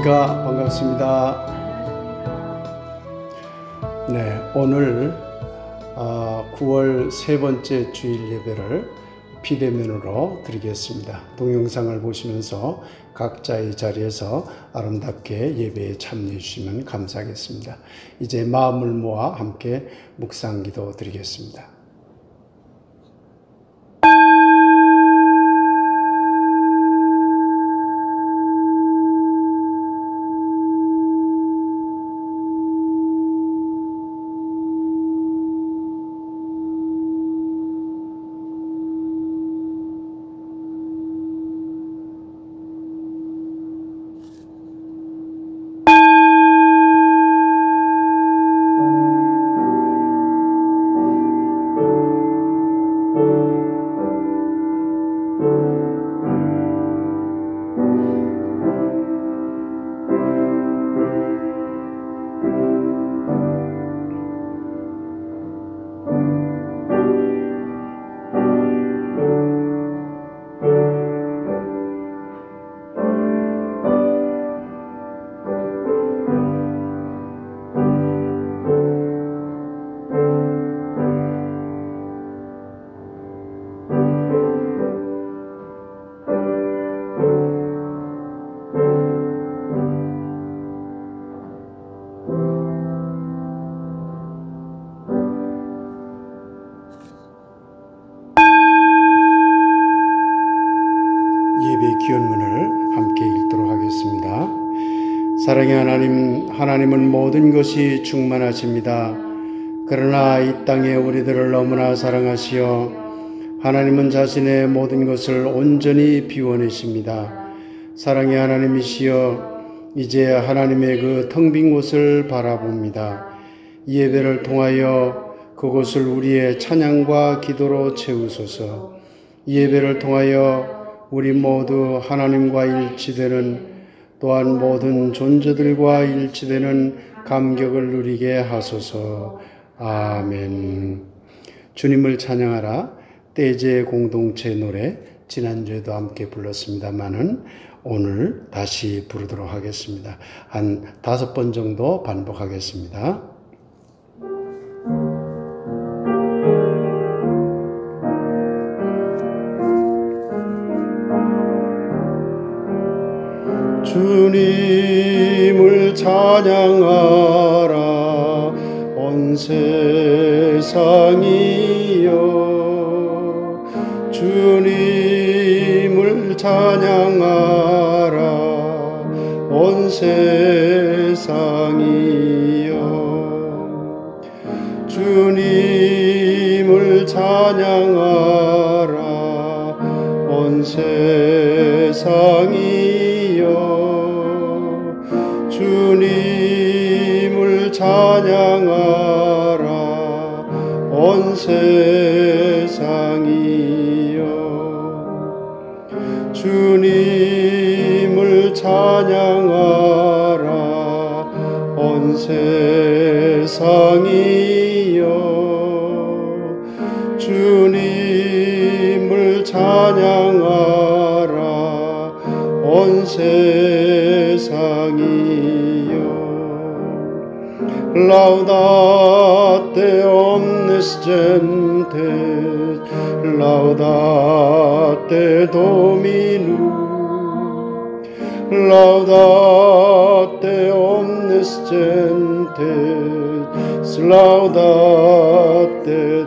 안녕하십니까. 반갑습니다. 네, 오늘 9월 세 번째 주일 예배를 비대면으로 드리겠습니다. 동영상을 보시면서 각자의 자리에서 아름답게 예배에 참여해 주시면 감사하겠습니다. 이제 마음을 모아 함께 묵상기도 드리겠습니다. 예배 기원문을 함께 읽도록 하겠습니다. 사랑의 하나님, 하나님은 모든 것이 충만하십니다. 그러나 이 땅에 우리들을 너무나 사랑하시어 하나님은 자신의 모든 것을 온전히 비워내십니다. 사랑의 하나님이시여, 이제 하나님의 그 텅 빈 곳을 바라봅니다. 이 예배를 통하여 그곳을 우리의 찬양과 기도로 채우소서. 이 예배를 통하여 우리 모두 하나님과 일치되는, 또한 모든 존재들과 일치되는 감격을 누리게 하소서. 아멘. 주님을 찬양하라, 떼제 공동체 노래, 지난주에도 함께 불렀습니다마는 오늘 다시 부르도록 하겠습니다. 한 5번 정도 반복하겠습니다. 주님을 찬양하라 온 세상이여, 주님을 찬양하라 온 세상이여, 주님을 찬양하라 온 세상이여, 주님을 찬양하라 온 세상이여, 주님을 찬양하라 온 세상이여, 주님을 찬양하라 온 세상이여. Laudate omnes gentes, laudate Dominum, laudate omnes gentes, laudate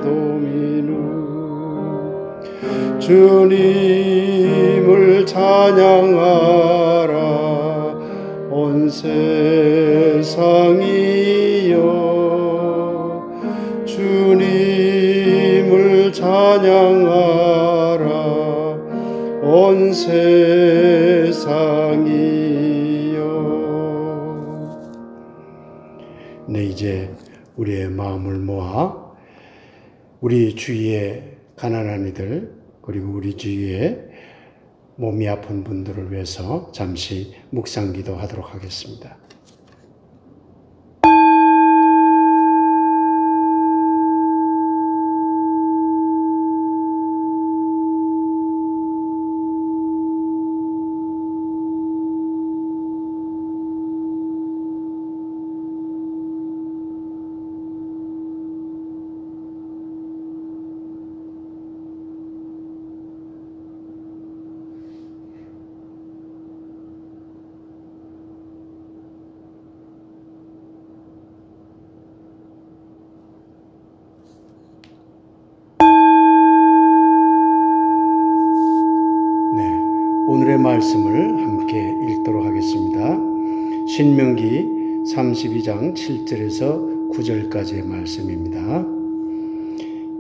Dominum. 주님을 찬양하라 온 세상이여, 주님을 찬양하라 온 세상이여. 네, 이제 우리의 마음을 모아 우리 주위에 가난한 이들, 그리고 우리 주위에 몸이 아픈 분들을 위해서 잠시 묵상기도 하도록 하겠습니다. 말씀을 함께 읽도록 하겠습니다. 신명기 32장 7절에서 9절까지의 말씀입니다.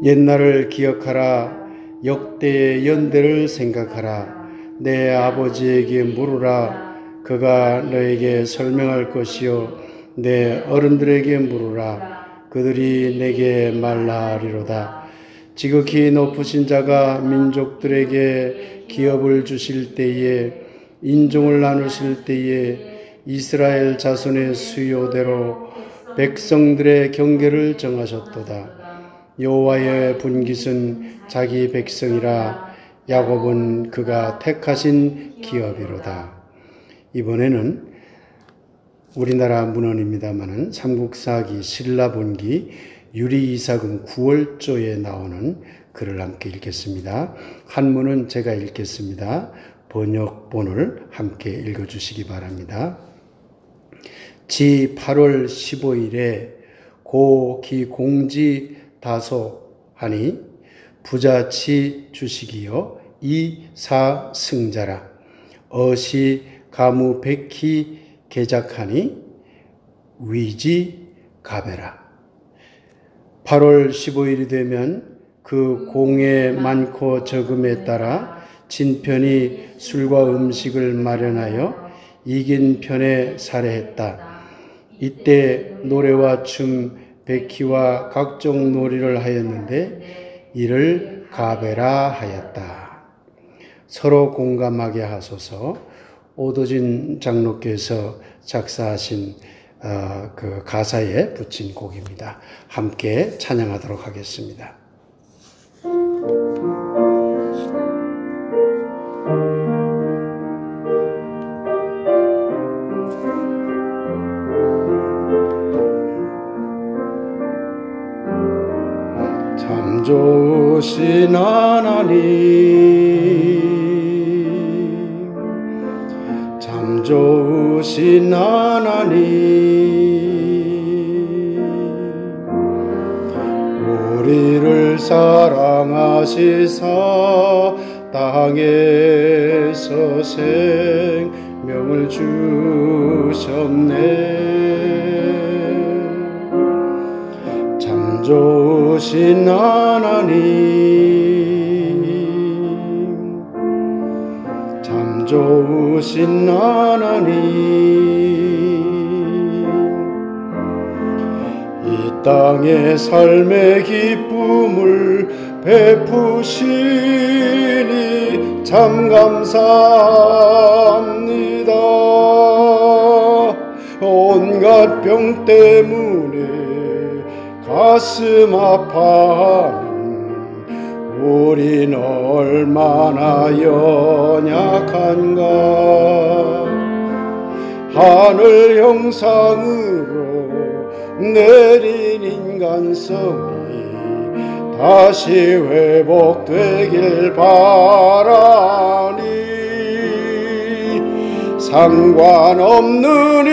옛날을 기억하라. 역대의 연대를 생각하라. 내 아버지에게 물으라. 그가 너에게 설명할 것이요 내 어른들에게 물으라. 그들이 내게 말하리로다. 지극히 높으신 자가 민족들에게 기업을 주실 때에, 인종을 나누실 때에 이스라엘 자손의 수요대로 백성들의 경계를 정하셨도다. 여호와의 분깃은 자기 백성이라. 야곱은 그가 택하신 기업이로다. 이번에는 우리나라 문헌입니다마는 삼국사기 신라본기 유리이사금 9월조에 나오는 글을 함께 읽겠습니다. 한문은 제가 읽겠습니다. 번역본을 함께 읽어주시기 바랍니다. 지 8월 15일에 고기 공지 다소하니 부자치 주식이요 이사 승자라. 어시 가무 백희 개작하니 위지 가베라. 8월 15일이 되면 그 공의 많고 적음에 따라 진편이 술과 음식을 마련하여 이긴 편에 살해했다. 이때 노래와 춤, 백희와 각종 놀이를 하였는데 이를 가베라 하였다. 서로 공감하게 하소서. 오도진 장로께서 작사하신 그 가사에 붙인 곡입니다. 함께 찬양하도록 하겠습니다. 참 좋으신 하나님, 참 좋으신 하나님, 우리를 사랑하시사 땅에서 생명을 주셨네. 참 좋으신 하나님, 참 좋으신 하나님, 이 땅의 삶의 기쁨을 베푸시니 참 감사합니다. 온갖 병 때문에 가슴 아파하는 우린 얼마나 연약한가. 하늘 형상으로 내린 인간성이 다시 회복되길 바라니 상관없는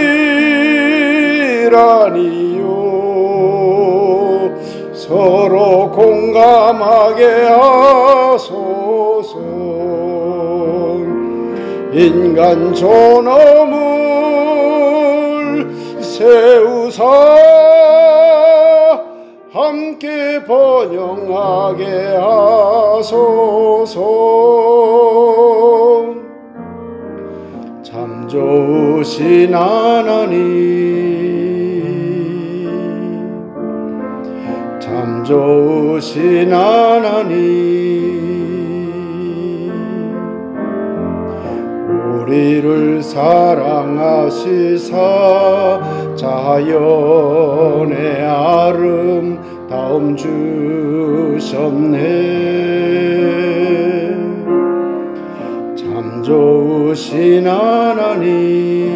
일아니요 서로 공감하게 하소서. 인간 존엄을 세우사 함께 번영하게 하소서. 참 좋으신 하나님, 참 좋으신 하나님, 우리를 사랑하시사 자연의 아름다움 주셨네. 참 좋으신 하나님,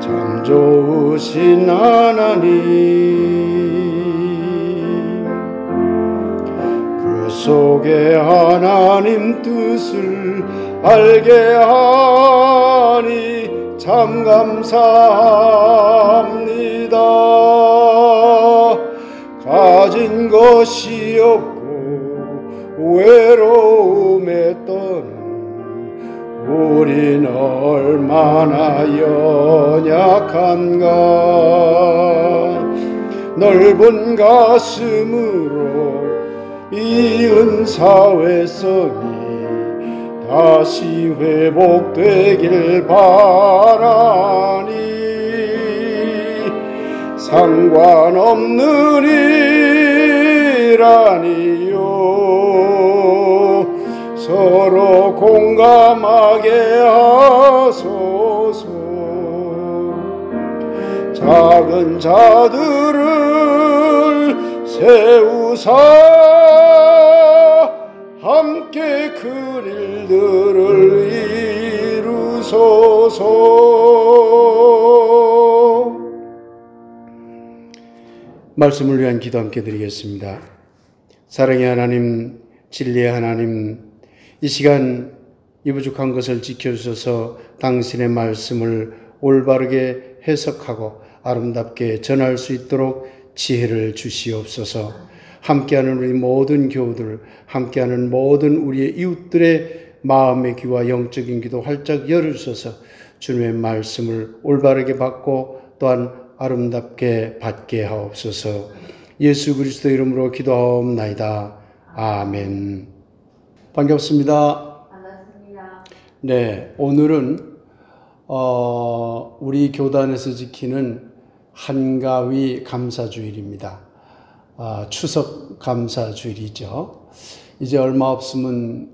참 좋으신 하나님, 그 속에 하나님 뜻을 알게 하니 참 감사합니다. 가진 것이 없고 외로움에 떠는 우린 얼마나 연약한가. 넓은 가슴으로 이은 사회성이 다시 회복되길 바라니 상관없는 일아니요 서로 공감하게 하소서. 작은 자들을 세우사 함께 큰 일들을 이루소서. 말씀을 위한 기도 함께 드리겠습니다. 사랑의 하나님, 진리의 하나님, 이 시간 이 부족한 것을 지켜주셔서 당신의 말씀을 올바르게 해석하고 아름답게 전할 수 있도록 지혜를 주시옵소서. 함께하는 우리 모든 교우들, 함께하는 모든 우리의 이웃들의 마음의 귀와 영적인 귀도 활짝 열어주셔서 주님의 말씀을 올바르게 받고 또한 아름답게 받게 하옵소서. 예수 그리스도 이름으로 기도하옵나이다. 아멘. 반갑습니다. 반갑습니다. 네, 오늘은 우리 교단에서 지키는 한가위 감사주일입니다. 추석 감사주일이죠. 이제 얼마 없으면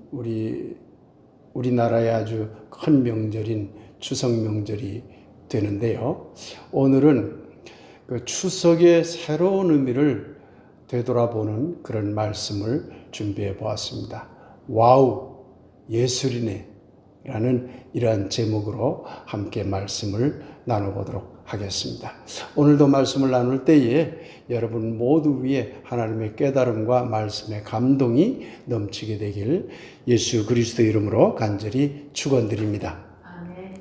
우리나라의 아주 큰 명절인 추석 명절이 되는데요. 오늘은 그 추석의 새로운 의미를 되돌아보는 그런 말씀을 준비해 보았습니다. 와우, 예술이네 라는 이러한 제목으로 함께 말씀을 나눠보도록 하겠습니다. 오늘도 말씀을 나눌 때에 여러분 모두 위에 하나님의 깨달음과 말씀의 감동이 넘치게 되길 예수 그리스도 이름으로 간절히 축원드립니다. 아멘.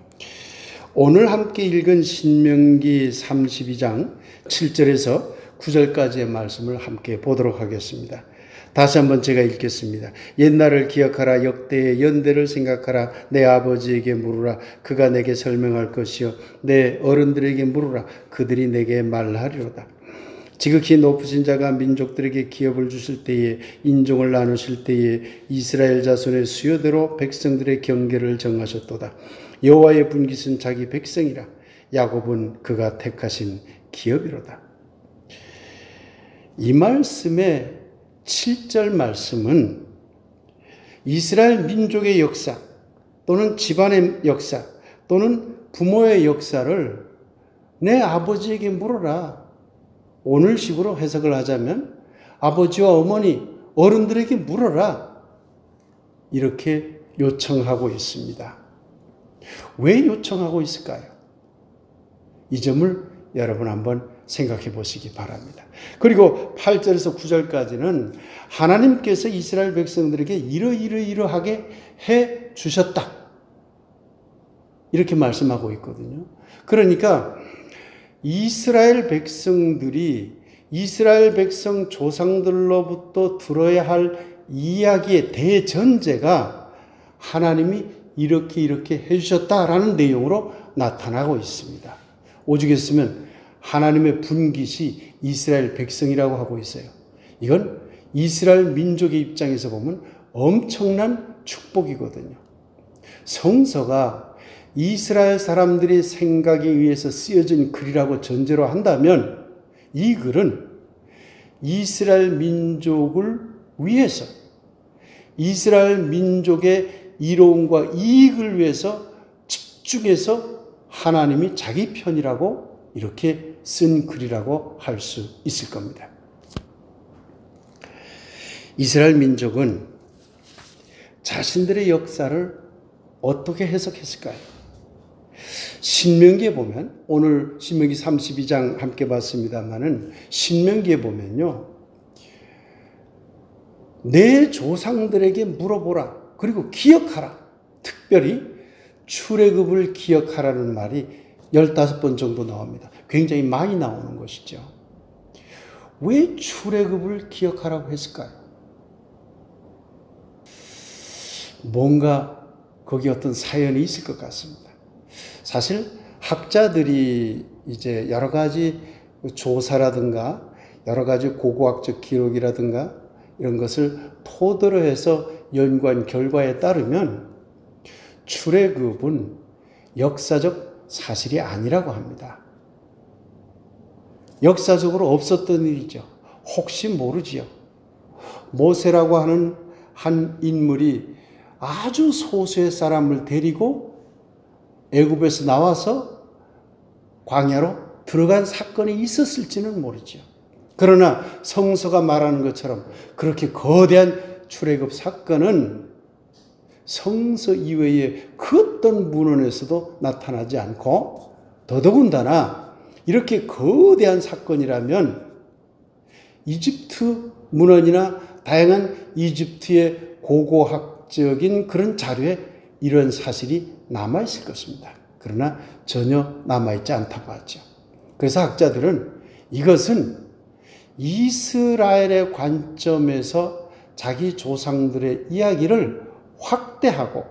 오늘 함께 읽은 신명기 32장 7절에서 9절까지의 말씀을 함께 보도록 하겠습니다. 다시 한번 제가 읽겠습니다. 옛날을 기억하라. 역대의 연대를 생각하라. 내 아버지에게 물으라. 그가 내게 설명할 것이요. 내 어른들에게 물으라. 그들이 내게 말하리로다. 지극히 높으신 자가 민족들에게 기업을 주실 때에, 인종을 나누실 때에 이스라엘 자손의 수요대로 백성들의 경계를 정하셨도다. 여호와의 분깃은 자기 백성이라. 야곱은 그가 택하신 기업이로다. 이 말씀의 7절 말씀은 이스라엘 민족의 역사 또는 집안의 역사 또는 부모의 역사를 내 아버지에게 물어라. 오늘식으로 해석을 하자면 아버지와 어머니, 어른들에게 물어라. 이렇게 요청하고 있습니다. 왜 요청하고 있을까요? 이 점을 여러분 한번 생각해 보시기 바랍니다. 그리고 8절에서 9절까지는 하나님께서 이스라엘 백성들에게 이러하게 해 주셨다. 이렇게 말씀하고 있거든요. 그러니까 이스라엘 백성들이 이스라엘 백성 조상들로부터 들어야 할 이야기의 대전제가 하나님이 이렇게 해주셨다라는 내용으로 나타나고 있습니다. 오죽했으면 하나님의 분깃이 이스라엘 백성이라고 하고 있어요. 이건 이스라엘 민족의 입장에서 보면 엄청난 축복이거든요. 성서가 이스라엘 사람들의 생각에 의해서 쓰여진 글이라고 전제로 한다면 이 글은 이스라엘 민족을 위해서 이스라엘 민족의 이로움과 이익을 위해서 집중해서 하나님이 자기 편이라고 이렇게 쓴 글이라고 할 수 있을 겁니다. 이스라엘 민족은 자신들의 역사를 어떻게 해석했을까요? 신명기에 보면, 오늘 신명기 32장 함께 봤습니다만은 신명기에 보면요, 내 조상들에게 물어보라. 그리고 기억하라. 특별히 출애굽을 기억하라는 말이 15번 정도 나옵니다. 굉장히 많이 나오는 것이죠. 왜 출애굽을 기억하라고 했을까요? 뭔가 거기 어떤 사연이 있을 것 같습니다. 사실 학자들이 이제 여러 가지 조사라든가 여러 가지 고고학적 기록이라든가 이런 것을 토대로 해서 연구한 결과에 따르면 출애굽은 역사적 사실이 아니라고 합니다. 역사적으로 없었던 일이죠. 혹시 모르지요. 모세라고 하는 한 인물이 아주 소수의 사람을 데리고 애굽에서 나와서 광야로 들어간 사건이 있었을지는 모르죠. 그러나 성서가 말하는 것처럼 그렇게 거대한 출애굽 사건은 성서 이외의 그 어떤 문헌에서도 나타나지 않고, 더더군다나 이렇게 거대한 사건이라면 이집트 문헌이나 다양한 이집트의 고고학적인 그런 자료에 이런 사실이 남아있을 것입니다. 그러나 전혀 남아있지 않다고 하죠. 그래서 학자들은 이것은 이스라엘의 관점에서 자기 조상들의 이야기를 확대하고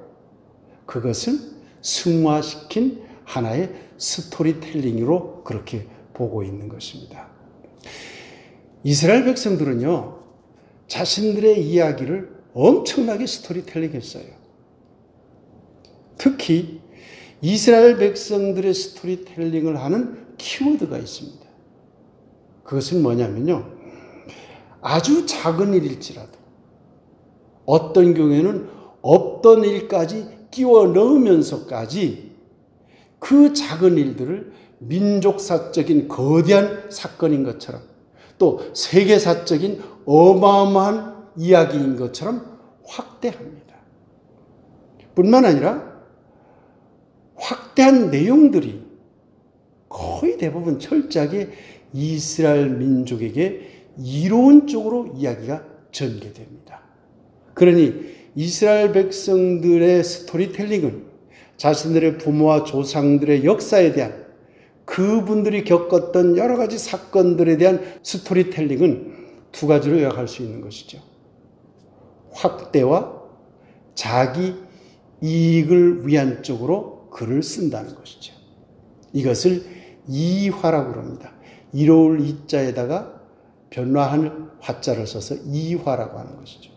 그것을 승화시킨 하나의 스토리텔링으로 그렇게 보고 있는 것입니다. 이스라엘 백성들은요, 자신들의 이야기를 엄청나게 스토리텔링 했어요. 특히 이스라엘 백성들의 스토리텔링을 하는 키워드가 있습니다. 그것은 뭐냐면요, 아주 작은 일일지라도 어떤 경우에는 없던 일까지 끼워 넣으면서까지 그 작은 일들을 민족사적인 거대한 사건인 것처럼 또 세계사적인 어마어마한 이야기인 것처럼 확대합니다. 뿐만 아니라 확대한 내용들이 거의 대부분 철저하게 이스라엘 민족에게 이론적으로 이야기가 전개됩니다. 그러니 이스라엘 백성들의 스토리텔링은 자신들의 부모와 조상들의 역사에 대한, 그분들이 겪었던 여러 가지 사건들에 대한 스토리텔링은 두 가지로 요약할 수 있는 것이죠. 확대와 자기 이익을 위한 쪽으로 글을 쓴다는 것이죠. 이것을 이화라고 합니다. 이로울 이자에다가 변화할 화자를 써서 이화라고 하는 것이죠.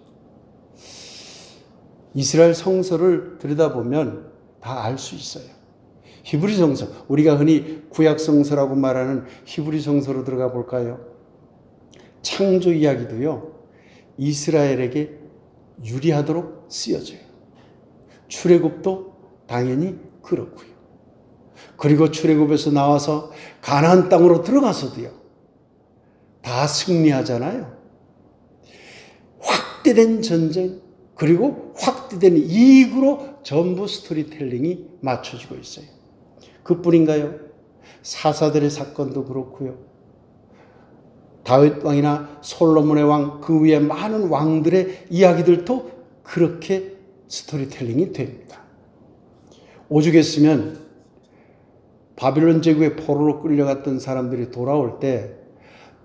이스라엘 성서를 들여다보면 다 알 수 있어요. 히브리 성서, 우리가 흔히 구약 성서라고 말하는 히브리 성서로 들어가 볼까요? 창조 이야기도요, 이스라엘에게 유리하도록 쓰여져요. 출애굽도 당연히 그렇고요. 그리고 출애굽에서 나와서 가나안 땅으로 들어가서도요, 다 승리하잖아요. 확대된 전쟁, 그리고 확대된 이익으로 전부 스토리텔링이 맞춰지고 있어요. 그뿐인가요? 사사들의 사건도 그렇고요. 다윗 왕이나 솔로몬의 왕, 그 위에 많은 왕들의 이야기들도 그렇게 스토리텔링이 됩니다. 오죽했으면 바빌론 제국의 포로로 끌려갔던 사람들이 돌아올 때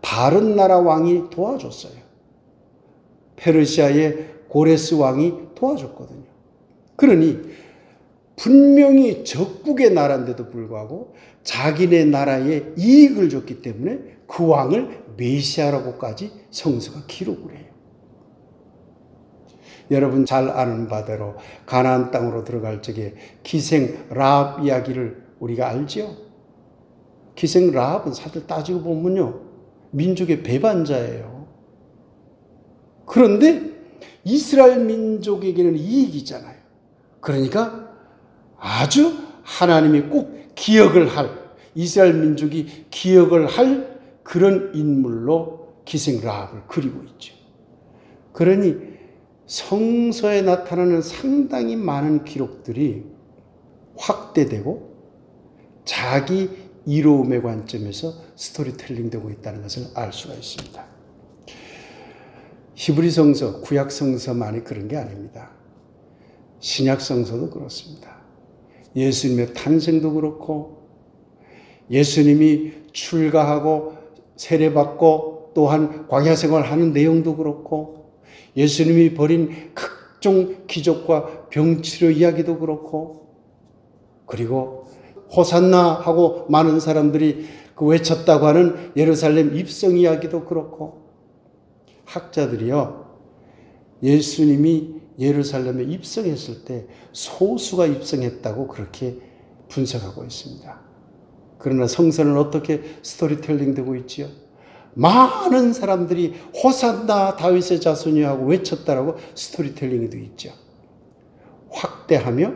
다른 나라 왕이 도와줬어요. 페르시아의 고레스 왕이 도와줬거든요. 그러니 분명히 적국의 나라인데도 불구하고 자기네 나라에 이익을 줬기 때문에 그 왕을 메시아라고까지 성서가 기록을 해요. 여러분 잘 아는 바대로 가나안 땅으로 들어갈 적에 기생 라합 이야기를 우리가 알죠? 기생 라합은 사실 따지고 보면요, 민족의 배반자예요. 그런데 이스라엘 민족에게는 이익이잖아요. 그러니까 아주 하나님이 꼭 기억을 할, 이스라엘 민족이 기억을 할 그런 인물로 기생 라합을 그리고 있죠. 그러니 성서에 나타나는 상당히 많은 기록들이 확대되고 자기 이로움의 관점에서 스토리텔링 되고 있다는 것을 알 수가 있습니다. 히브리 성서, 구약 성서만이 그런 게 아닙니다. 신약 성서도 그렇습니다. 예수님의 탄생도 그렇고, 예수님이 출가하고 세례받고 또한 광야 생활하는 내용도 그렇고, 예수님이 벌인 각종 기적과 병치료 이야기도 그렇고, 그리고 호산나 하고 많은 사람들이 그 외쳤다고 하는 예루살렘 입성 이야기도 그렇고, 학자들이요, 예수님이 예루살렘에 입성했을 때 소수가 입성했다고 그렇게 분석하고 있습니다. 그러나 성서는 어떻게 스토리텔링 되고 있지요? 많은 사람들이 호산나 다윗의 자손이 하고 외쳤다라고 스토리텔링이 되어 있죠. 확대하며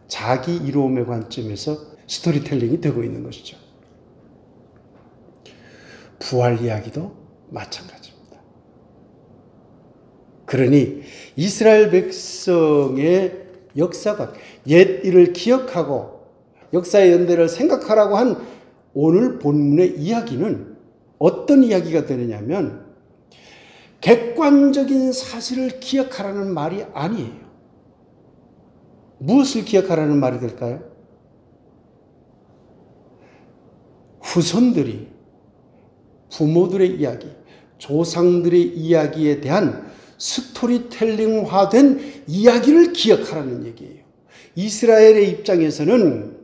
자기 이로움의 관점에서 스토리텔링이 되고 있는 것이죠. 부활 이야기도 마찬가지입니다. 그러니 이스라엘 백성의 역사관, 옛 일을 기억하고 역사의 연대를 생각하라고 한 오늘 본문의 이야기는 어떤 이야기가 되느냐면 객관적인 사실을 기억하라는 말이 아니에요. 무엇을 기억하라는 말이 될까요? 후손들이 부모들의 이야기, 조상들의 이야기에 대한 스토리텔링화된 이야기를 기억하라는 얘기예요. 이스라엘의 입장에서는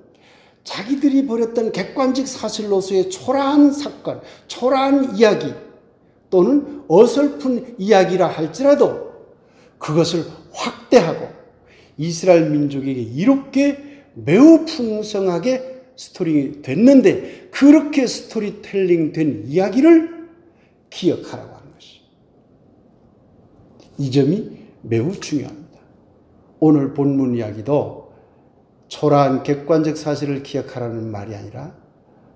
자기들이 벌였던 객관적 사실로서의 초라한 사건, 초라한 이야기 또는 어설픈 이야기라 할지라도 그것을 확대하고 이스라엘 민족에게 이롭게 매우 풍성하게 스토리 됐는데 그렇게 스토리텔링 된 이야기를 기억하라고 하는 것이. 이 점이 매우 중요합니다. 오늘 본문 이야기도 초라한 객관적 사실을 기억하라는 말이 아니라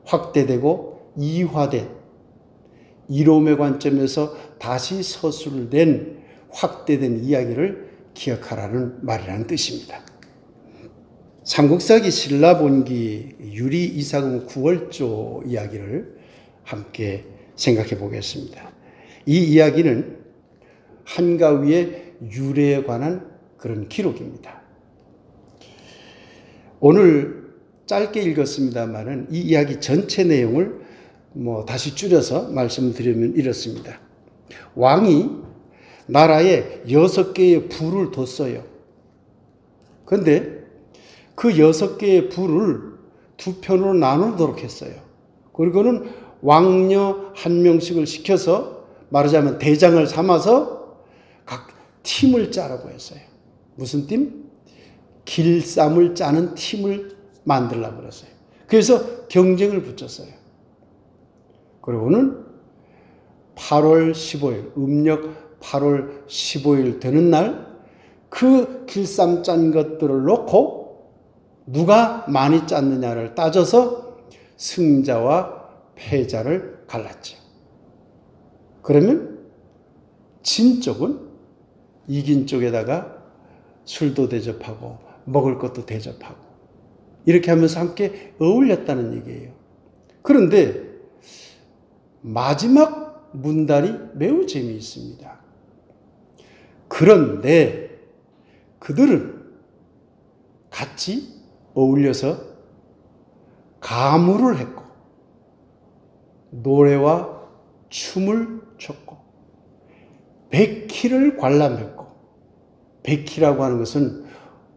확대되고 이화된 이로움의 관점에서 다시 서술된 확대된 이야기를 기억하라는 말이라는 뜻입니다. 삼국사기 신라본기 유리 이사금 구월조 이야기를 함께 생각해 보겠습니다. 이 이야기는 한가위의 유래에 관한 그런 기록입니다. 오늘 짧게 읽었습니다만은 이 이야기 전체 내용을 다시 줄여서 말씀드리면 이렇습니다. 왕이 나라에 6개의 부를 뒀어요. 그런데 그 6개의 부를 두 편으로 나누도록 했어요. 그리고는 왕녀 한 명씩을 시켜서 말하자면 대장을 삼아서 각 팀을 짜라고 했어요. 무슨 팀? 길쌈을 짜는 팀을 만들라고 그랬어요. 그래서 경쟁을 붙였어요. 그리고는 8월 15일, 음력 8월 15일 되는 날 그 길쌈 짠 것들을 놓고 누가 많이 짰느냐를 따져서 승자와 패자를 갈랐죠. 그러면 진 쪽은 이긴 쪽에다가 술도 대접하고 먹을 것도 대접하고 이렇게 하면서 함께 어울렸다는 얘기예요. 그런데 마지막 문달이 매우 재미있습니다. 그런데 그들은 같이 어울려서 가무를 했고 노래와 춤을 췄고 백희를 관람했고, 백희라고 하는 것은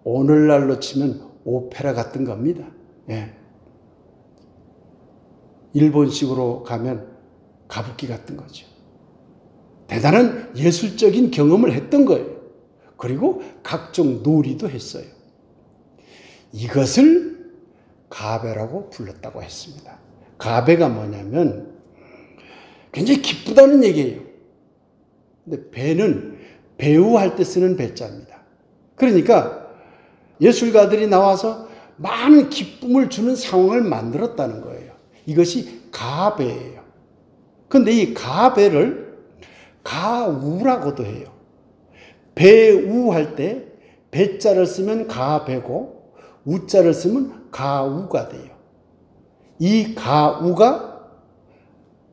오늘날로 치면 오페라 같은 겁니다. 예. 일본식으로 가면 가부키 같은 거죠. 대단한 예술적인 경험을 했던 거예요. 그리고 각종 놀이도 했어요. 이것을 가배라고 불렀다고 했습니다. 가배가 뭐냐면 굉장히 기쁘다는 얘기예요. 근데 배는 배우할 때 쓰는 배자입니다. 그러니까 예술가들이 나와서 많은 기쁨을 주는 상황을 만들었다는 거예요. 이것이 가배예요. 그런데 이 가배를 가우라고도 해요. 배우할 때 배자를 쓰면 가배고 우자를 쓰면 가우가 돼요. 이 가우가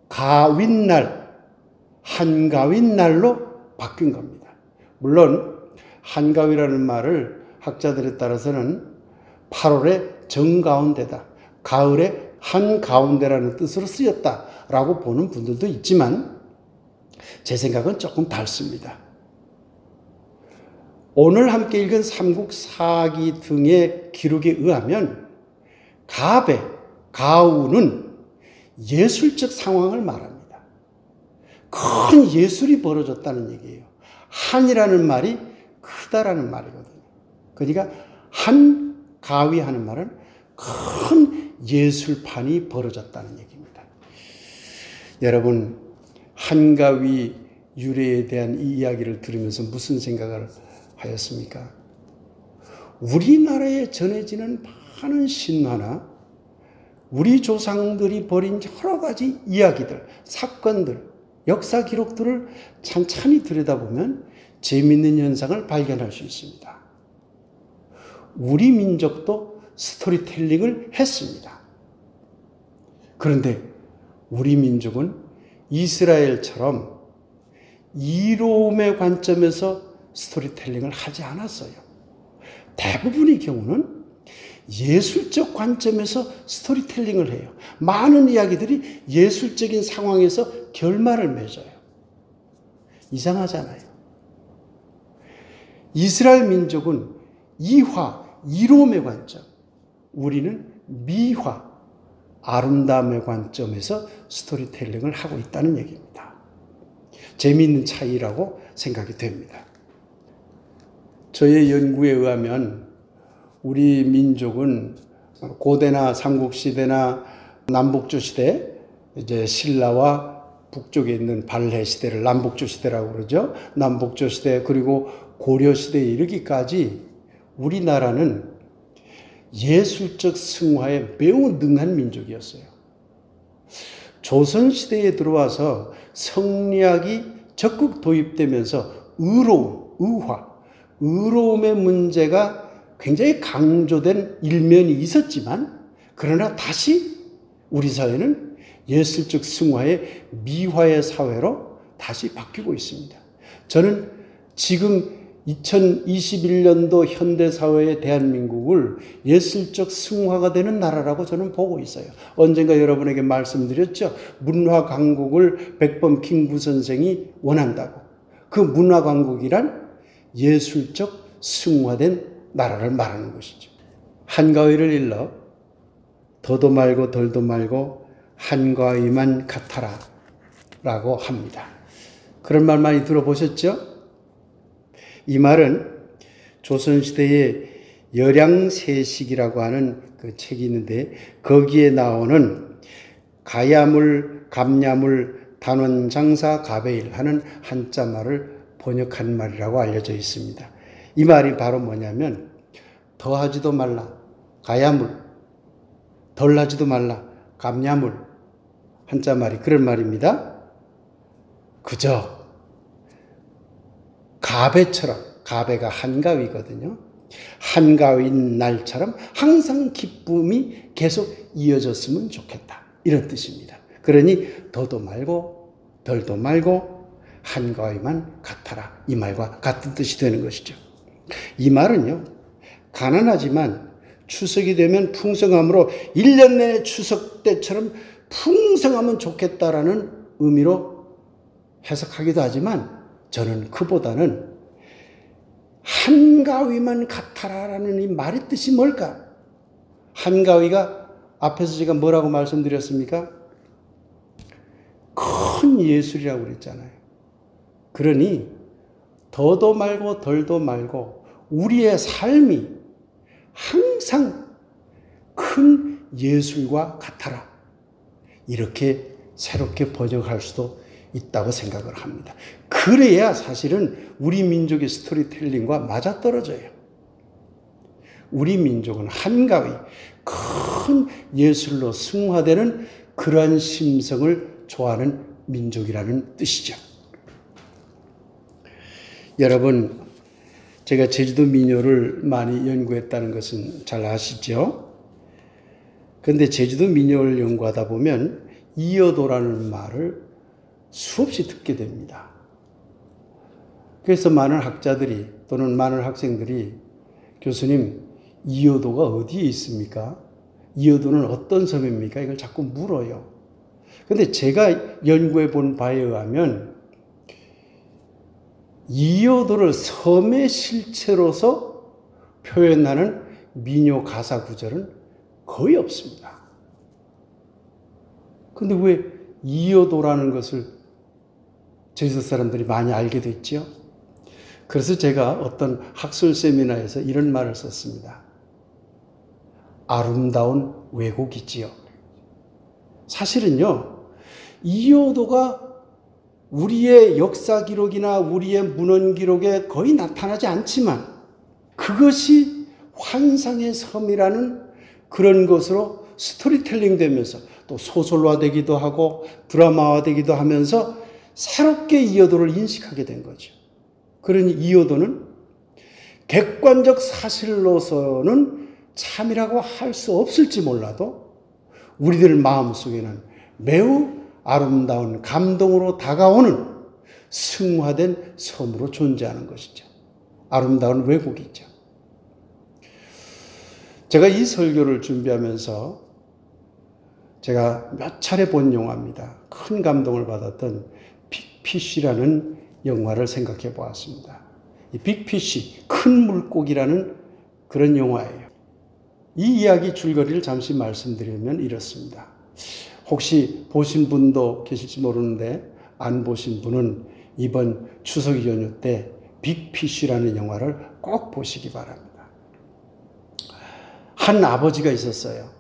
가윈날, 한가윈날로 바뀐 겁니다. 물론 한가위라는 말을 학자들에 따라서는 8월의 정가운데다, 가을의 한가운데라는 뜻으로 쓰였다라고 보는 분들도 있지만 제 생각은 조금 다릅니다. 오늘 함께 읽은 삼국사기 등의 기록에 의하면 가우는 예술적 상황을 말합니다. 큰 예술이 벌어졌다는 얘기예요. 한이라는 말이 크다라는 말이거든요. 그러니까 한가위 하는 말은 큰 예술판이 벌어졌다는 얘기입니다. 여러분, 한가위 유래에 대한 이 이야기를 들으면서 무슨 생각을 하였습니까? 우리나라에 전해지는 많은 신화나 우리 조상들이 벌인 여러 가지 이야기들, 사건들, 역사 기록들을 찬찬히 들여다보면 재미있는 현상을 발견할 수 있습니다. 우리 민족도 스토리텔링을 했습니다. 그런데 우리 민족은 이스라엘처럼 이로움의 관점에서 스토리텔링을 하지 않았어요. 대부분의 경우는 예술적 관점에서 스토리텔링을 해요. 많은 이야기들이 예술적인 상황에서 결말을 맺어요. 이상하잖아요. 이스라엘 민족은 이화, 이로움의 관점, 우리는 미화, 아름다움의 관점에서 스토리텔링을 하고 있다는 얘기입니다. 재미있는 차이라고 생각이 됩니다. 저의 연구에 의하면 우리 민족은 고대나 삼국시대나 남북조 시대, 이제 신라와 북쪽에 있는 발해 시대를 남북조 시대라고 그러죠. 남북조 시대 그리고 고려 시대에 이르기까지 우리나라는 예술적 승화에 매우 능한 민족이었어요. 조선 시대에 들어와서 성리학이 적극 도입되면서 의로움의 문제가 굉장히 강조된 일면이 있었지만, 그러나 다시 우리 사회는 예술적 승화의 미화의 사회로 다시 바뀌고 있습니다. 저는 지금 2021년도 현대사회의 대한민국을 예술적 승화가 되는 나라라고 저는 보고 있어요. 언젠가 여러분에게 말씀드렸죠. 문화 강국을 백범 킹구 선생이 원한다고. 그 문화 강국이란 예술적 승화된 나라를 말하는 것이죠. 한가위를 일러 더도 말고 덜도 말고 한가위만 같아라 라고 합니다. 그런 말 많이 들어보셨죠? 이 말은 조선시대의 열양세식이라고 하는 그 책이 있는데, 거기에 나오는 가야물, 감야물, 단원장사, 가베일 하는 한자말을 번역한 말이라고 알려져 있습니다. 이 말이 바로 뭐냐면, 더하지도 말라, 가야물, 덜하지도 말라, 감야물, 한자말이 그런 말입니다. 그저 가베처럼, 가베가 한가위거든요. 한가위인 날처럼 항상 기쁨이 계속 이어졌으면 좋겠다, 이런 뜻입니다. 그러니 더도 말고 덜도 말고 한가위만 같아라, 이 말과 같은 뜻이 되는 것이죠. 이 말은요, 가난하지만 추석이 되면 풍성함으로 1년 내내 추석 때처럼 풍성하면 좋겠다라는 의미로 해석하기도 하지만, 저는 그보다는 한가위만 같아라라는 이 말의 뜻이 뭘까? 한가위가 앞에서 제가 뭐라고 말씀드렸습니까? 큰 예술이라고 그랬잖아요. 그러니 더도 말고 덜도 말고 우리의 삶이 항상 큰 예술과 같아라, 이렇게 새롭게 번역할 수도 있다고 생각을 합니다. 그래야 사실은 우리 민족의 스토리텔링과 맞아떨어져요. 우리 민족은 한가위, 큰 예술로 승화되는 그러한 심성을 좋아하는 민족이라는 뜻이죠. 여러분, 제가 제주도 민요를 많이 연구했다는 것은 잘 아시죠? 그런데 제주도 민요를 연구하다 보면 이어도라는 말을 수없이 듣게 됩니다. 그래서 많은 학자들이 또는 많은 학생들이, 교수님, 이어도가 어디에 있습니까? 이어도는 어떤 섬입니까? 이걸 자꾸 물어요. 그런데 제가 연구해 본 바에 의하면 이효도를 섬의 실체로서 표현하는 민요 가사 구절은 거의 없습니다. 근데 왜 이효도라는 것을 제주도 사람들이 많이 알게 됐죠? 그래서 제가 어떤 학술 세미나에서 이런 말을 썼습니다. 아름다운 왜곡이지요. 사실은요, 이효도가 우리의 역사 기록이나 우리의 문헌 기록에 거의 나타나지 않지만 그것이 환상의 섬이라는 그런 것으로 스토리텔링 되면서 또 소설화되기도 하고 드라마화되기도 하면서 새롭게 이효도를 인식하게 된 거죠. 그러니 이효도는 객관적 사실로서는 참이라고 할 수 없을지 몰라도 우리들 마음속에는 매우 아름다운 감동으로 다가오는 승화된 섬으로 존재하는 것이죠. 아름다운 왜곡이죠. 제가 이 설교를 준비하면서 제가 몇 차례 본 영화입니다. 큰 감동을 받았던 빅피쉬라는 영화를 생각해 보았습니다. 이 빅피쉬, 큰 물고기라는 그런 영화예요. 이 이야기 줄거리를 잠시 말씀드리면 이렇습니다. 혹시 보신 분도 계실지 모르는데 안 보신 분은 이번 추석 연휴 때 빅피쉬라는 영화를 꼭 보시기 바랍니다. 한 아버지가 있었어요.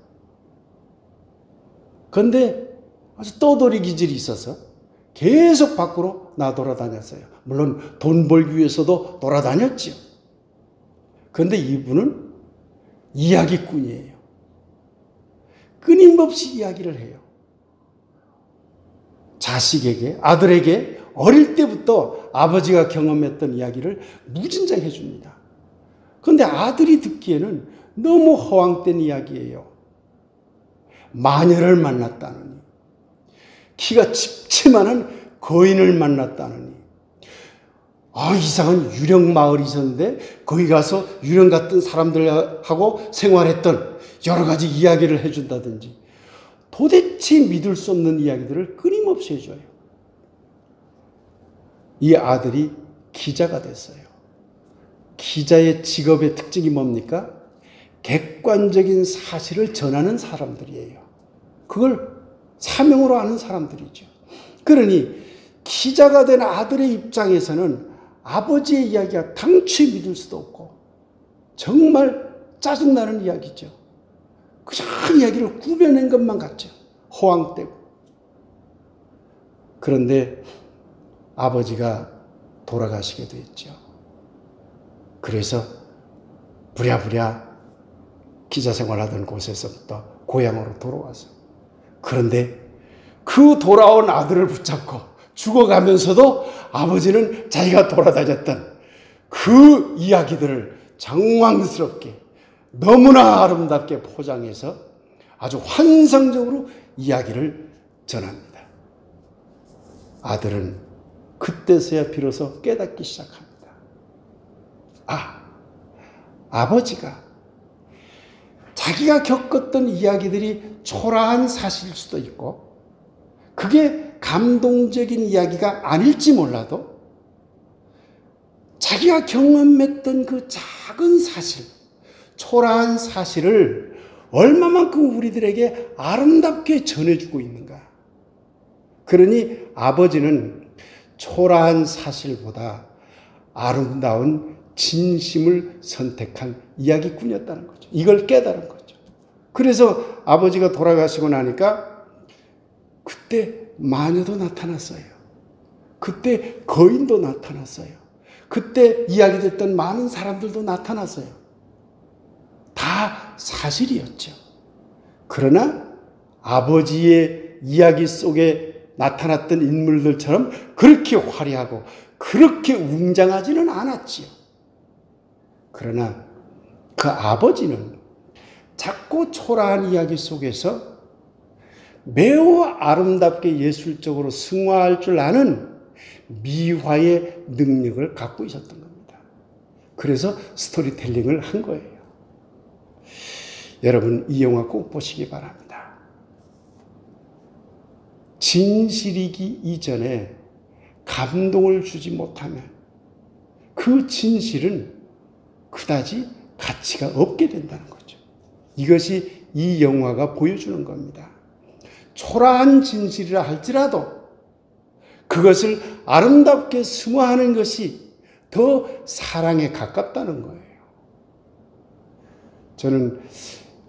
그런데 아주 떠돌이 기질이 있어서 계속 밖으로 나돌아다녔어요. 물론 돈 벌기 위해서도 돌아다녔지요. 그런데 이분은 이야기꾼이에요. 끊임없이 이야기를 해요. 자식에게, 아들에게 어릴 때부터 아버지가 경험했던 이야기를 무진장해 줍니다. 그런데 아들이 듣기에는 너무 허황된 이야기예요. 마녀를 만났다느니, 키가 집채만한 거인을 만났다느니, 이상한 유령 마을이 있었는데 거기 가서 유령 같은 사람들하고 생활했던 여러 가지 이야기를 해준다든지 도대체 믿을 수 없는 이야기들을 끊임없이 해줘요. 이 아들이 기자가 됐어요. 기자의 직업의 특징이 뭡니까? 객관적인 사실을 전하는 사람들이에요. 그걸 사명으로 하는 사람들이죠. 그러니 기자가 된 아들의 입장에서는 아버지의 이야기가 당최 믿을 수도 없고 정말 짜증나는 이야기죠. 그냥 이야기를 꾸며낸 것만 같죠. 허황되고. 그런데 아버지가 돌아가시게 됐죠. 그래서 부랴부랴 기자 생활하던 곳에서부터 고향으로 돌아와서. 그런데 그 돌아온 아들을 붙잡고 죽어가면서도 아버지는 자기가 돌아다녔던 그 이야기들을 장황스럽게 너무나 아름답게 포장해서 아주 환상적으로 이야기를 전합니다. 아들은 그때서야 비로소 깨닫기 시작합니다. 아버지가 자기가 겪었던 이야기들이 초라한 사실일 수도 있고 그게 감동적인 이야기가 아닐지 몰라도 자기가 경험했던 그 작은 사실, 초라한 사실을 얼마만큼 우리들에게 아름답게 전해주고 있는가. 그러니 아버지는 초라한 사실보다 아름다운 진심을 선택한 이야기꾼이었다는 거죠. 이걸 깨달은 거죠. 그래서 아버지가 돌아가시고 나니까 그때 마녀도 나타났어요. 그때 거인도 나타났어요. 그때 이야기됐던 많은 사람들도 나타났어요. 다 사실이었죠. 그러나 아버지의 이야기 속에 나타났던 인물들처럼 그렇게 화려하고 그렇게 웅장하지는 않았지요. 그러나 그 아버지는 작고 초라한 이야기 속에서 매우 아름답게 예술적으로 승화할 줄 아는 미화의 능력을 갖고 있었던 겁니다. 그래서 스토리텔링을 한 거예요. 여러분 이 영화 꼭 보시기 바랍니다. 진실이기 이전에 감동을 주지 못하면 그 진실은 그다지 가치가 없게 된다는 거죠. 이것이 이 영화가 보여주는 겁니다. 초라한 진실이라 할지라도 그것을 아름답게 승화하는 것이 더 사랑에 가깝다는 거예요. 저는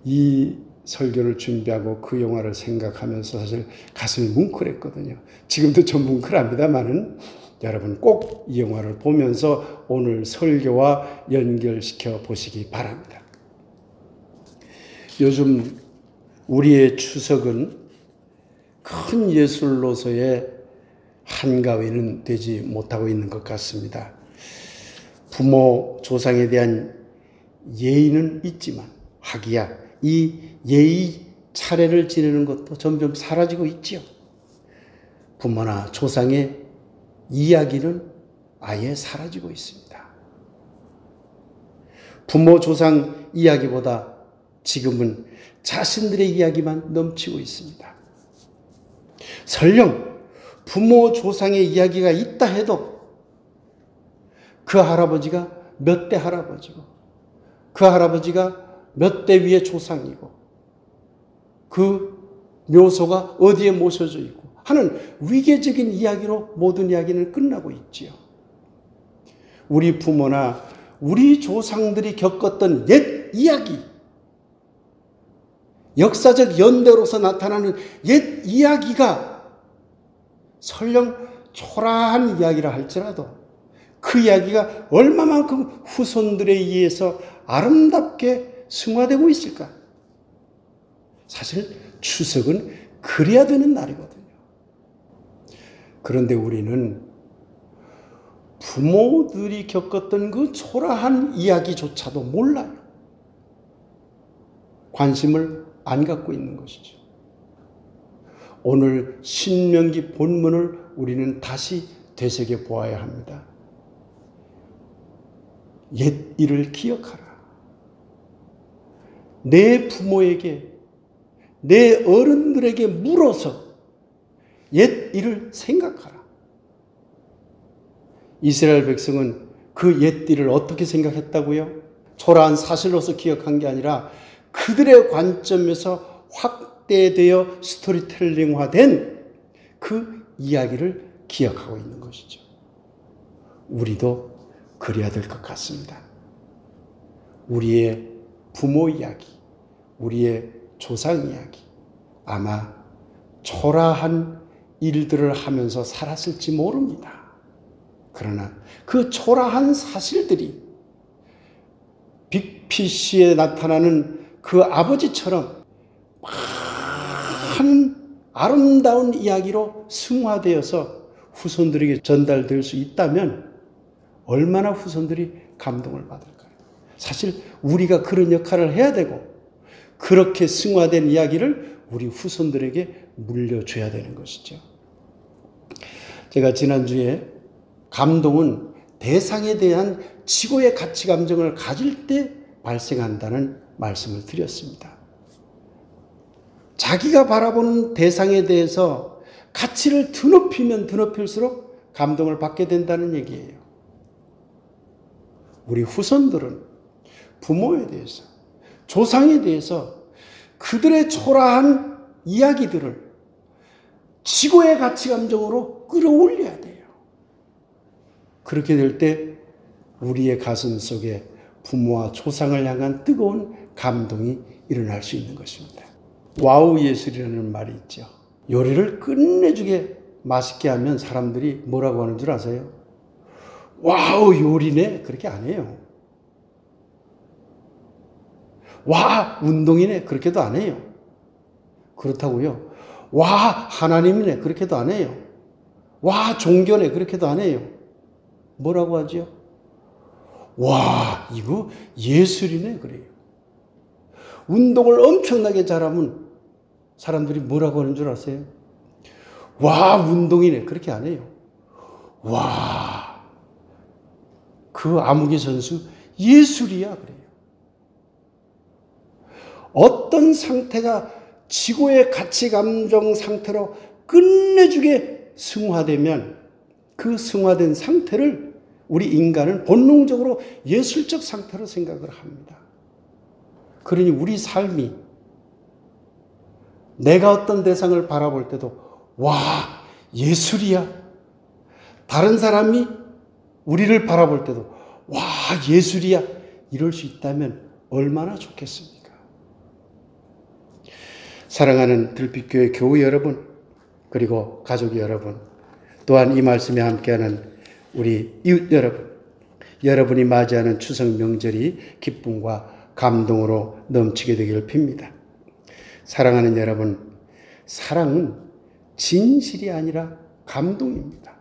이 설교를 준비하고 그 영화를 생각하면서 사실 가슴이 뭉클했거든요. 지금도 좀 뭉클합니다만은 여러분 꼭 이 영화를 보면서 오늘 설교와 연결시켜 보시기 바랍니다. 요즘 우리의 추석은 큰 예술로서의 한가위는 되지 못하고 있는 것 같습니다. 부모, 조상에 대한 예의는 있지만 하기야 이 예의 차례를 지내는 것도 점점 사라지고 있지요. 부모나 조상의 이야기는 아예 사라지고 있습니다. 부모, 조상 이야기보다 지금은 자신들의 이야기만 넘치고 있습니다. 설령 부모, 조상의 이야기가 있다 해도 그 할아버지가 몇 대 할아버지고 그 할아버지가 몇 대 위의 조상이고 그 묘소가 어디에 모셔져 있고 하는 위계적인 이야기로 모든 이야기는 끝나고 있지요. 우리 부모나 우리 조상들이 겪었던 옛 이야기, 역사적 연대로서 나타나는 옛 이야기가 설령 초라한 이야기라 할지라도 그 이야기가 얼마만큼 후손들에 의해서 아름답게 승화되고 있을까? 사실 추석은 그래야 되는 날이거든요. 그런데 우리는 부모들이 겪었던 그 초라한 이야기조차도 몰라요. 관심을 안 갖고 있는 것이죠. 오늘 신명기 본문을 우리는 다시 되새겨 보아야 합니다. 옛 일을 기억하라. 내 부모에게, 내 어른들에게 물어서 옛 일을 생각하라. 이스라엘 백성은 그 옛 일을 어떻게 생각했다고요? 초라한 사실로서 기억한 게 아니라 그들의 관점에서 확대되어 스토리텔링화된 그 이야기를 기억하고 있는 것이죠. 우리도 그래야 될 것 같습니다. 우리의 부모 이야기, 우리의 조상 이야기, 아마 초라한 일들을 하면서 살았을지 모릅니다. 그러나 그 초라한 사실들이 빅피쉬에 나타나는 그 아버지처럼 많은 아름다운 이야기로 승화되어서 후손들에게 전달될 수 있다면 얼마나 후손들이 감동을 받을까요? 사실 우리가 그런 역할을 해야 되고 그렇게 승화된 이야기를 우리 후손들에게 물려줘야 되는 것이죠. 제가 지난주에 감동은 대상에 대한 지고의 가치 감정을 가질 때 발생한다는 말씀을 드렸습니다. 자기가 바라보는 대상에 대해서 가치를 드높이면 드높일수록 감동을 받게 된다는 얘기예요. 우리 후손들은 부모에 대해서, 조상에 대해서 그들의 초라한 이야기들을 지고의 가치 감정으로 끌어올려야 돼요. 그렇게 될 때 우리의 가슴 속에 부모와 조상을 향한 뜨거운 감동이 일어날 수 있는 것입니다. 와우 예술이라는 말이 있죠. 요리를 끝내주게 맛있게 하면 사람들이 뭐라고 하는 줄 아세요? 와우 요리네 그렇게 안 해요. 와 운동이네 그렇게도 안 해요. 그렇다고요. 와 하나님이네 그렇게도 안 해요. 와 종교네 그렇게도 안 해요. 뭐라고 하죠? 와 이거 예술이네 그래요. 운동을 엄청나게 잘하면 사람들이 뭐라고 하는 줄 아세요? 와 운동이네 그렇게 안 해요. 와 그 아무개 선수 예술이야 그래요. 어떤 상태가 지고의 가치 감정 상태로 끝내주게 승화되면 그 승화된 상태를 우리 인간은 본능적으로 예술적 상태로 생각을 합니다. 그러니 우리 삶이 내가 어떤 대상을 바라볼 때도 와, 예술이야. 다른 사람이 우리를 바라볼 때도 와, 예술이야. 이럴 수 있다면 얼마나 좋겠습니까? 사랑하는 들빛교회 교우 여러분, 그리고 가족 여러분, 또한 이 말씀에 함께하는 우리 이웃 여러분, 여러분이 맞이하는 추석 명절이 기쁨과 감동으로 넘치게 되기를 빕니다. 사랑하는 여러분, 사랑은 진실이 아니라 감동입니다.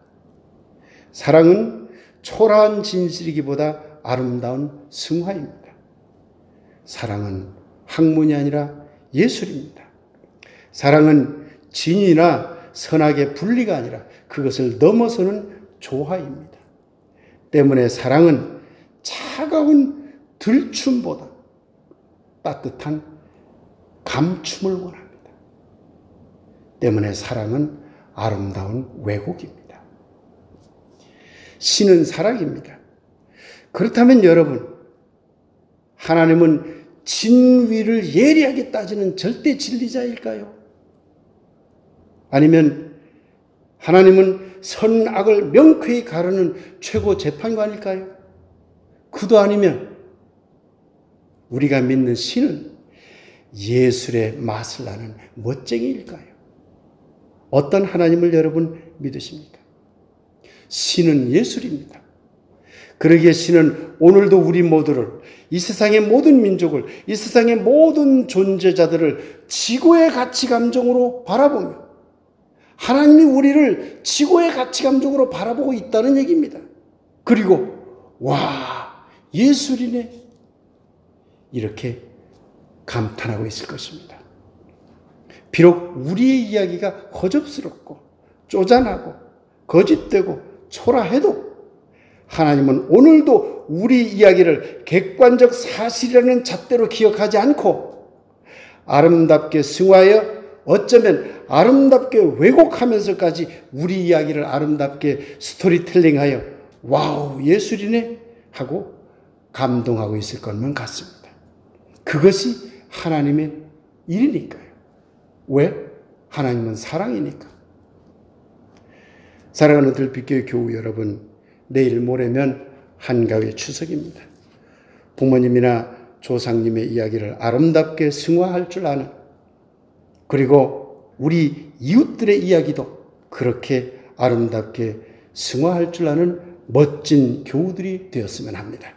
사랑은 초라한 진실이기보다 아름다운 승화입니다. 사랑은 학문이 아니라 예술입니다. 사랑은 진이나 선악의 분리가 아니라 그것을 넘어서는 조화입니다. 때문에 사랑은 차가운 들춤보다 따뜻한 감춤을 원합니다. 때문에 사랑은 아름다운 왜곡입니다. 신은 사랑입니다. 그렇다면 여러분, 하나님은 진위를 예리하게 따지는 절대 진리자일까요? 아니면 하나님은 선악을 명쾌히 가르는 최고 재판관일까요? 그도 아니면 우리가 믿는 신은 예술의 맛을 나는 멋쟁이일까요? 어떤 하나님을 여러분 믿으십니까? 신은 예술입니다. 그러기에 신은 오늘도 우리 모두를, 이 세상의 모든 민족을, 이 세상의 모든 존재자들을 지고의 가치 감정으로 바라보며 하나님이 우리를 지고의 가치 감정으로 바라보고 있다는 얘기입니다. 그리고 와, 예술이네, 이렇게 감탄하고 있을 것입니다. 비록 우리의 이야기가 허접스럽고 쪼잔하고 거짓되고 초라해도 하나님은 오늘도 우리 이야기를 객관적 사실이라는 잣대로 기억하지 않고 아름답게 승화하여 어쩌면 아름답게 왜곡하면서까지 우리 이야기를 아름답게 스토리텔링하여 와우, 예술이네 하고 감동하고 있을 것만 같습니다. 그것이 하나님의 일이니까요. 왜? 하나님은 사랑이니까. 사랑하는 들빛교회 교우 여러분, 내일 모레면 한가위 추석입니다. 부모님이나 조상님의 이야기를 아름답게 승화할 줄 아는, 그리고 우리 이웃들의 이야기도 그렇게 아름답게 승화할 줄 아는 멋진 교우들이 되었으면 합니다.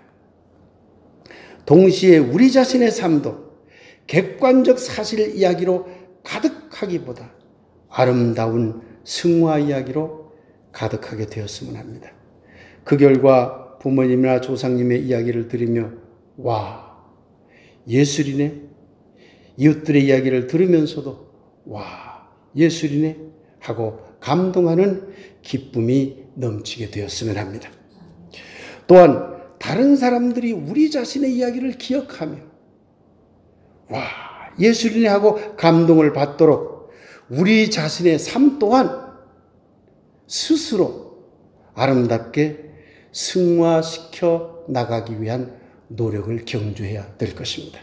동시에 우리 자신의 삶도 객관적 사실 이야기로 가득하기보다 아름다운 승화 이야기로 가득하게 되었으면 합니다. 그 결과 부모님이나 조상님의 이야기를 들으며 와, 예술이네, 이웃들의 이야기를 들으면서도 와, 예술이네 하고 감동하는 기쁨이 넘치게 되었으면 합니다. 또한 다른 사람들이 우리 자신의 이야기를 기억하며 와, 예술이네 하고 감동을 받도록 우리 자신의 삶 또한 스스로 아름답게 승화시켜 나가기 위한 노력을 경주해야 될 것입니다.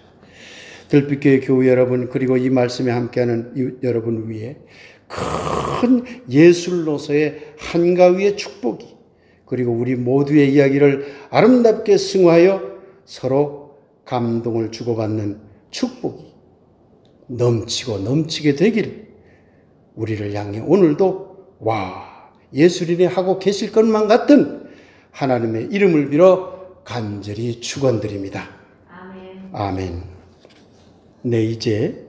들빛교회 교우 여러분, 그리고 이 말씀에 함께하는 이웃 여러분 위에 큰 예술로서의 한가위의 축복이, 그리고 우리 모두의 이야기를 아름답게 승화하여 서로 감동을 주고받는 축복이 넘치고 넘치게 되길 우리를 향해 오늘도 와, 예술이네 하고 계실 것만 같은 하나님의 이름을 빌어 간절히 축원드립니다. 아멘. 아멘. 네, 이제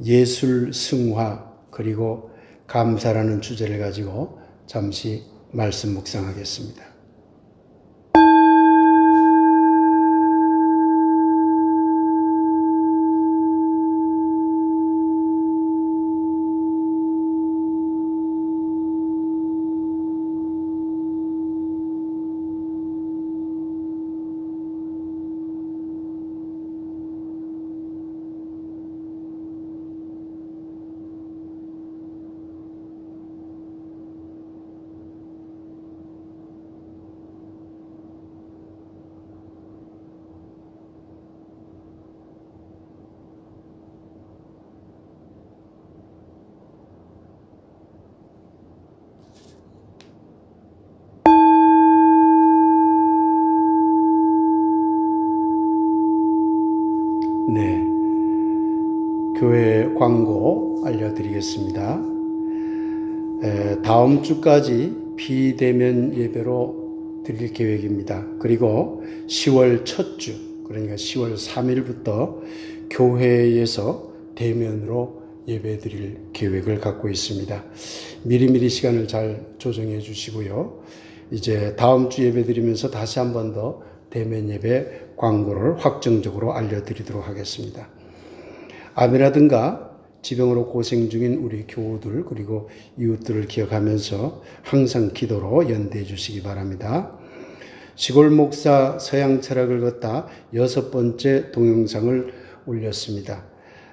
예술 승화 그리고 감사라는 주제를 가지고 잠시 말씀 묵상하겠습니다. 광고 알려드리겠습니다. 다음 주까지 비대면 예배로 드릴 계획입니다. 그리고 10월 첫 주, 그러니까 10월 3일부터 교회에서 대면으로 예배 드릴 계획을 갖고 있습니다. 미리미리 시간을 잘 조정해 주시고요. 이제 다음 주 예배 드리면서 다시 한 번 더 대면 예배 광고를 확정적으로 알려드리도록 하겠습니다. 암이라든가 지병으로 고생 중인 우리 교우들 그리고 이웃들을 기억하면서 항상 기도로 연대해 주시기 바랍니다. 시골 목사 서양 철학을 걷다 6번째 동영상을 올렸습니다.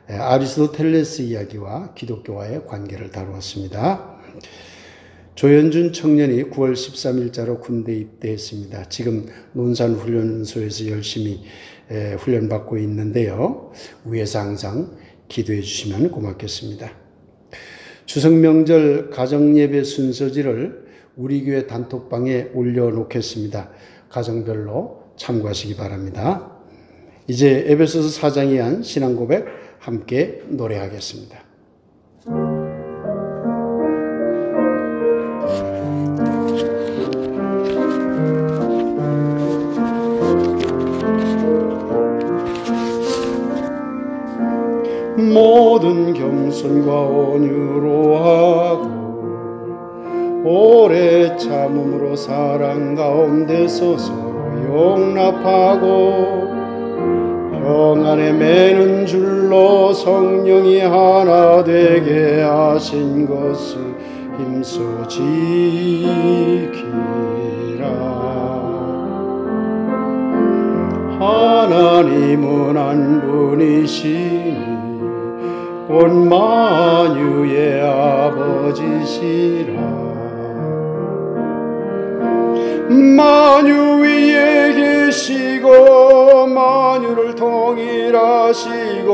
아리스토텔레스 이야기와 기독교와의 관계를 다루었습니다. 조현준 청년이 9월 13일자로 군대 입대했습니다. 지금 논산훈련소에서 열심히 훈련받고 있는데요. 위에서 항상 기도해 주시면 고맙겠습니다. 추석 명절 가정예배 순서지를 우리 교회 단톡방에 올려놓겠습니다. 가정별로 참고하시기 바랍니다. 이제 에베소서 4장에 한 신앙고백 함께 노래하겠습니다. 모든 겸손과 온유로 하고 오래 참음으로 사랑 가운데서 서로 용납하고 평안에 매는 줄로 성령이 하나 되게 하신 것을 힘써 지키라. 하나님은 한 분이시니 곧 만유의 아버지시라. 만유 위에 계시고 만유를 통일하시고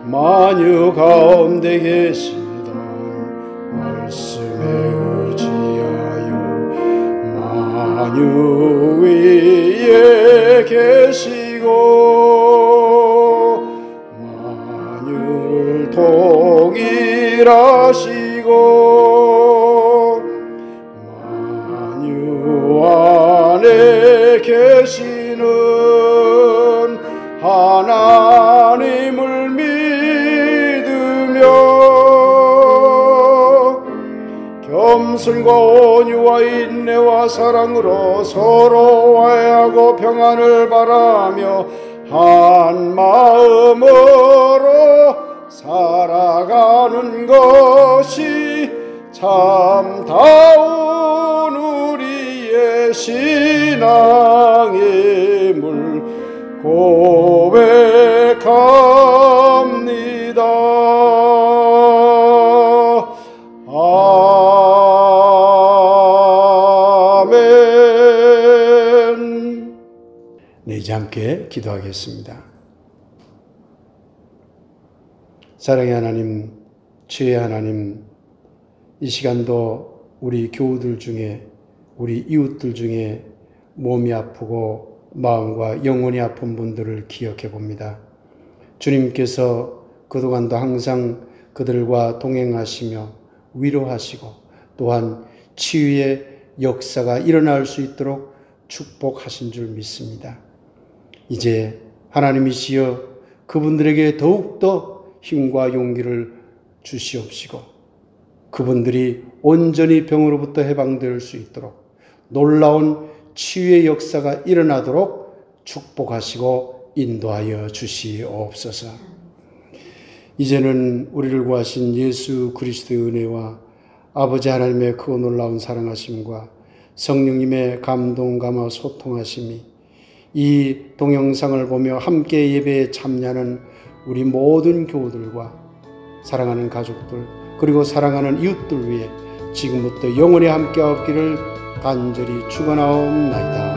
만유 가운데 계시던 말씀에 의지하여 만유 위에 계시고 만유를 통일하시고 만유 안에 계시는 하나님을 믿으며 겸손과 온유와 인내와 사랑으로 서로 화해하고 평안을 바라며 한 마음으로 살아가는 것이 참다운 우리의 신앙임을 고백합니다. 아멘. 네, 이제 함께 기도하겠습니다. 사랑의 하나님, 주의 하나님, 이 시간도 우리 교우들 중에, 우리 이웃들 중에 몸이 아프고 마음과 영혼이 아픈 분들을 기억해 봅니다. 주님께서 그동안도 항상 그들과 동행하시며 위로하시고 또한 치유의 역사가 일어날 수 있도록 축복하신 줄 믿습니다. 이제 하나님이시여 그분들에게 더욱더 힘과 용기를 주시옵시고 그분들이 온전히 병으로부터 해방될 수 있도록 놀라운 치유의 역사가 일어나도록 축복하시고 인도하여 주시옵소서. 이제는 우리를 구하신 예수 그리스도의 은혜와 아버지 하나님의 크고 놀라운 사랑하심과 성령님의 감동 감화 소통하심이 이 동영상을 보며 함께 예배에 참여하는 우리 모든 교우들과 사랑하는 가족들 그리고 사랑하는 이웃들 위해 지금부터 영원히 함께 없기를 간절히 축원하옵나이다.